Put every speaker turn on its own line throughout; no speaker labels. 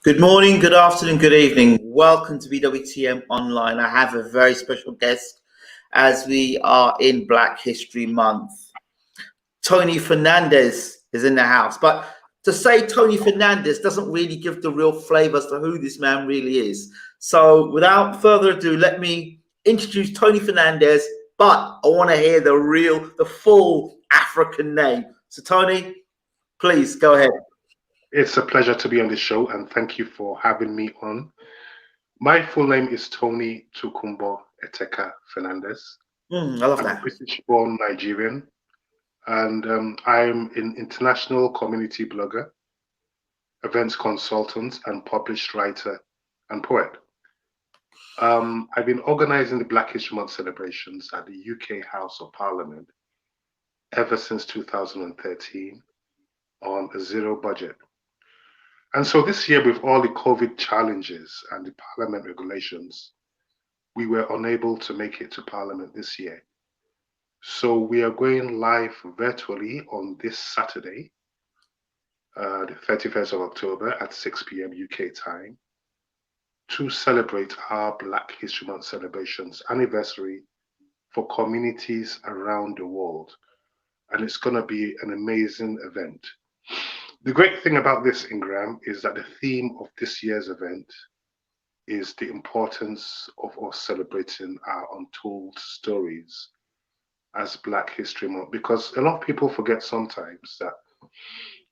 Good morning, good afternoon, good evening. Welcome to BWTM Online. I have a very special guest as we are in Black History Month. Tony Fernandez is in the house, but to say Tony Fernandez doesn't really give the real flavor as to who this man really is. So without further ado, let me introduce Tony Fernandez, but I want to hear the full African name. So Tony, please go ahead.
It's a pleasure to be on the show, and thank you for having me on. My full name is Tony Tokunbo Eteka Fernandez.
I love
I'm a
that.
British-born Nigerian, and I'm an international community blogger, events consultant, and published writer and poet. I've been organizing the Black History Month celebrations at the UK House of Parliament ever since 2013 on a zero budget. And so this year, with all the COVID challenges and the Parliament regulations, we were unable to make it to Parliament this year. So we are going live virtually on this Saturday, the 31st of October at 6 p.m. UK time, to celebrate our Black History Month celebrations anniversary for communities around the world. And it's going to be an amazing event. The great thing about this, Ingram, is that the theme of this year's event is the importance of us celebrating our untold stories as Black History Month, because a lot of people forget sometimes that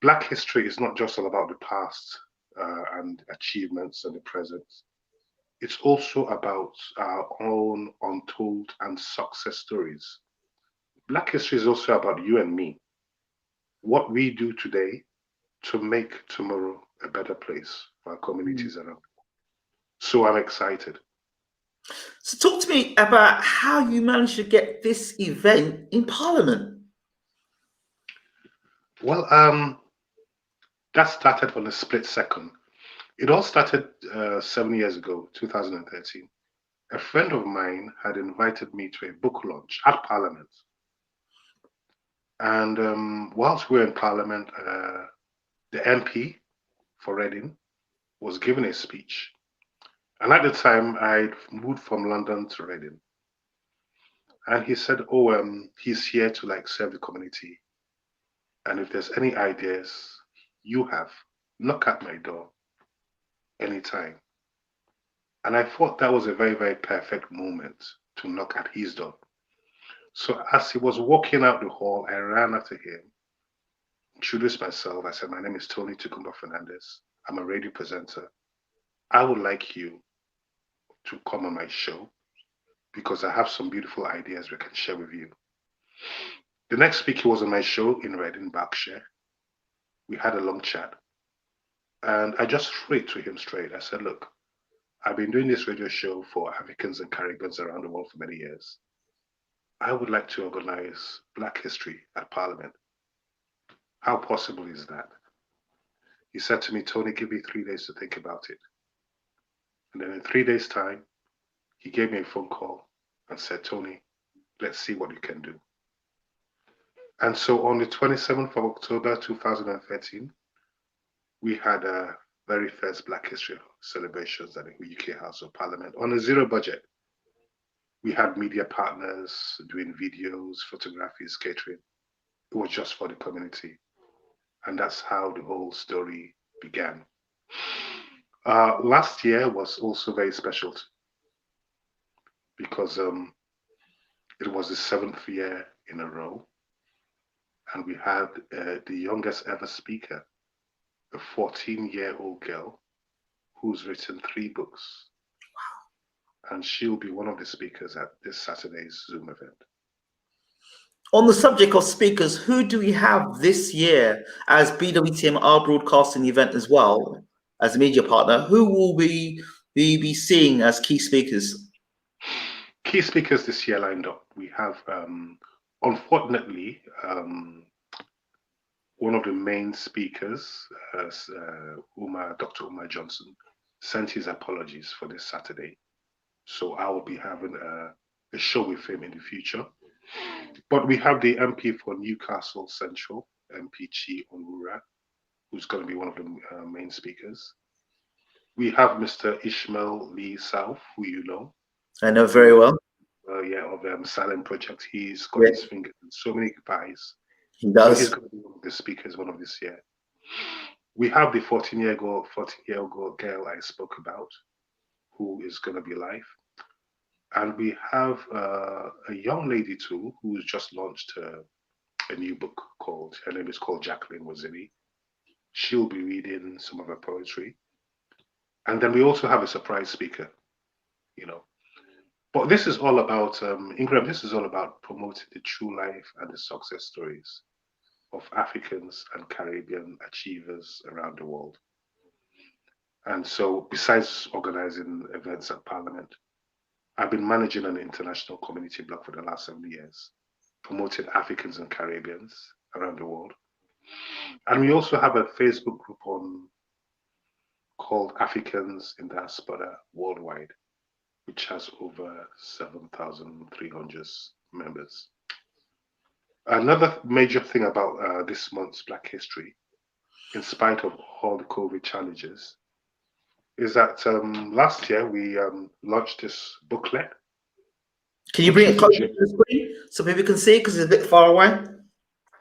Black history is not just all about the past and achievements and the present. It's also about our own untold and success stories. Black history is also about you and me, what we do today to make tomorrow a better place for our communities around. So I'm excited.
So talk to me about how you managed to get this event in Parliament.
Well, that started on a split second. It all started 7 years ago, 2013. A friend of mine had invited me to a book launch at Parliament. And whilst we were in Parliament, the MP for Reading was giving a speech. And at the time, I'd moved from London to Reading. And he said, he's here to like serve the community. And if there's any ideas you have, knock at my door anytime. And I thought that was a very, very perfect moment to knock at his door. So as he was walking out the hall, I ran after him, introduced myself. I said, my name is Tony Tokunbo Fernandez. I'm a radio presenter. I would like you to come on my show because I have some beautiful ideas we can share with you. The next speaker was on my show in Reading, Berkshire. We had a long chat. And I just threw it to him straight. I said, look, I've been doing this radio show for Africans and Caribbeans around the world for many years. I would like to organize Black History at Parliament. How possible is that? He said to me, Tony, give me 3 days to think about it. And then in 3 days' time, he gave me a phone call and said, Tony, let's see what you can do. And so on the 27th of October 2013, we had our very first Black History celebrations at the UK House of Parliament on a zero budget. We had media partners doing videos, photographies, catering. It was just for the community. And that's how the whole story began. Last year was also very special because it was the 7th year in a row. And we had the youngest ever speaker, a 14-year-old girl who's written 3 books. And she'll be one of the speakers at this Saturday's Zoom event.
On the subject of speakers, who do we have this year as BWTM are broadcasting the event as well as a media partner? Who will we be seeing as key speakers?
Key speakers this year lined up. We have, unfortunately, one of the main speakers, Umar, Dr. Umar Johnson, sent his apologies for this Saturday. So I will be having a show with him in the future. But we have the MP for Newcastle Central, MP Chi ONWUROAH, who's going to be one of the main speakers. We have Mr. Ishmael Lee South, who you know.
I know very well.
Of SALAM project. He's got
Yeah,
his fingers in so many pies.
he
So he's
does.
going to be one of the speakers one of this year. We have the 14-year-old girl I spoke about, who is going to be live. And we have a young lady too, who's just launched a new book her name is called Jackline Waziri. She'll be reading some of her poetry. And then we also have a surprise speaker, you know. But this is all about, Ingram, this is all about promoting the true life and the success stories of Africans and Caribbean achievers around the world. And so, besides organizing events at Parliament, I've been managing an international community blog for the last 7 years, promoting Africans and Caribbeans around the world. And we also have a Facebook group called Africans in Diaspora Worldwide, which has over 7,300 members. Another major thing about this month's Black History, in spite of all the COVID challenges, is that last year we launched this booklet.
Can you bring it closer to the screen so people can see? Because it's a bit far away.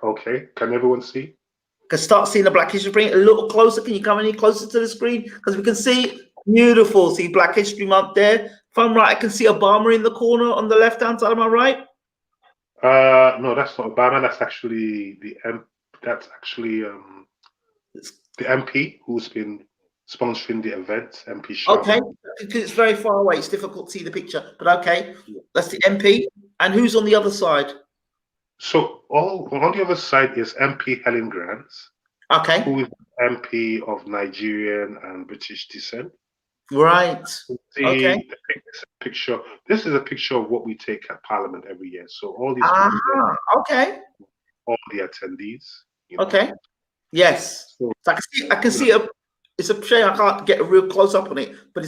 Okay, can everyone see?
Can start seeing the Black History. Bring it a little closer. Can you come any closer to the screen? Because we can see beautiful. See Black History Month there. If I'm right, I can see Obama in the corner on the left-hand side. Am I right?
No, that's not Obama. That's actually the MP who's been sponsoring the event, MP Sharma.
Okay, because it's very far away. It's difficult to see the picture, but okay. That's the MP. And who's on the other side?
So on the other side is MP Helen Grants.
Okay.
Who is MP of Nigerian and British descent.
Right.
Okay. Picture. This is a picture of what we take at Parliament every year. So all these
people, okay.
All the attendees. You know.
Okay. Yes. So I can see a. It's a shame I can't get a real close up on it, but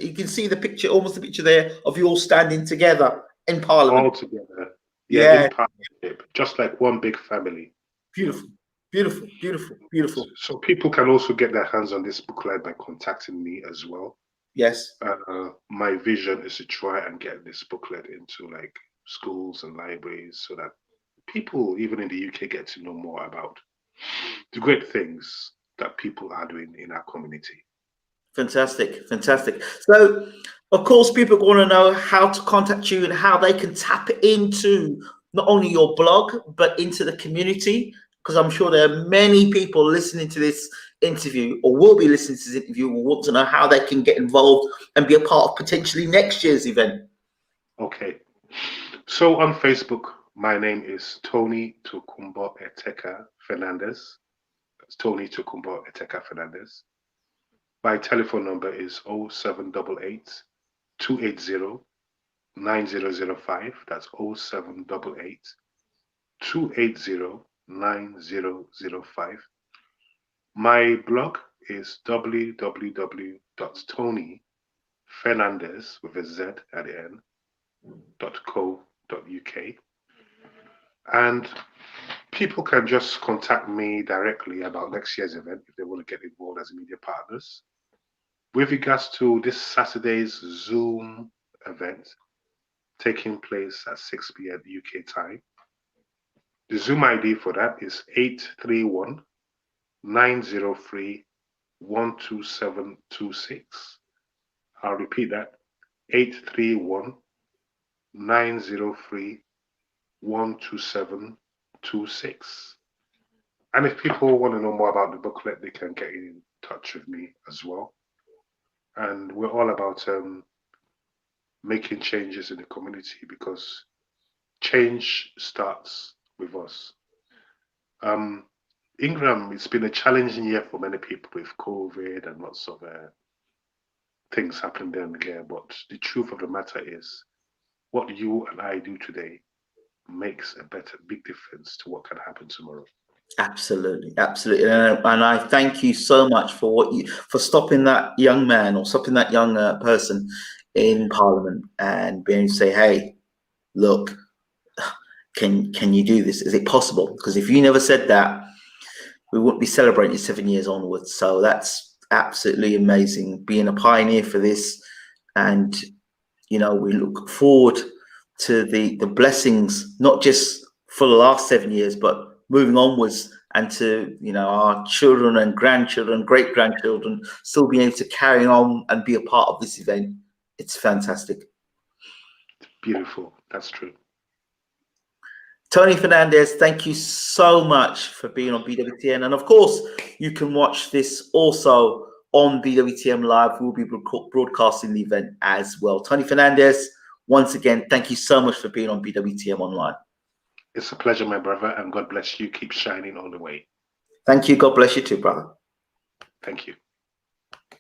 you can see the picture, almost the picture there of you all standing together in Parliament.
All together. Yeah. In partnership, just like one big family.
Beautiful. Beautiful, beautiful, beautiful.
So people can also get their hands on this booklet by contacting me as well.
Yes.
My vision is to try and get this booklet into like schools and libraries so that people, even in the UK, get to know more about the great things that people are doing in our community.
Fantastic, fantastic. So, of course, people want to know how to contact you and how they can tap into not only your blog, but into the community. Because I'm sure there are many people listening to this interview or will be listening to this interview will want to know how they can get involved and be a part of potentially next year's event.
Okay. So on Facebook, my name is Tony Tokunbo Eteka Fernandez. That's Tony Tokunbo Eteka Fernandez. My telephone number is 0788 280 9005. That's 0788 280 9005. My blog is www.tonyfernandez with a Z at the end .co.uk, and people can just contact me directly about next year's event if they want to get involved as media partners. With regards to this Saturday's Zoom event taking place at 6 p.m. UK time, the Zoom ID for that is 831 903 12726. I'll repeat that, 831 903 12726. And if people want to know more about the booklet, they can get in touch with me as well. And we're all about making changes in the community because change starts with us. Ingram, it's been a challenging year for many people with COVID and lots of things happening there and there. But the truth of the matter is, what you and I do today makes a big difference to what can happen tomorrow.
Absolutely, absolutely, and I thank you so much for for stopping that young man or stopping that young person in Parliament and being able to say, "Hey, look, can you do this? Is it possible?" Because if you never said that, we wouldn't be celebrating 7 years onwards. So that's absolutely amazing, being a pioneer for this. And, you know, we look forward to the blessings, not just for the last 7 years, but moving onwards, and to, you know, our children and grandchildren, great grandchildren, still being able to carry on and be a part of this event. It's fantastic.
Beautiful. That's true.
Tony Fernandez, thank you so much for being on BWTN. And of course, you can watch this also on BWTM Live. We'll be broadcasting the event as well. Tony Fernandez, once again, thank you so much for being on BWTM Online.
It's a pleasure, my brother, and God bless you. Keep shining all the way.
Thank you. God bless you too, brother.
Thank you.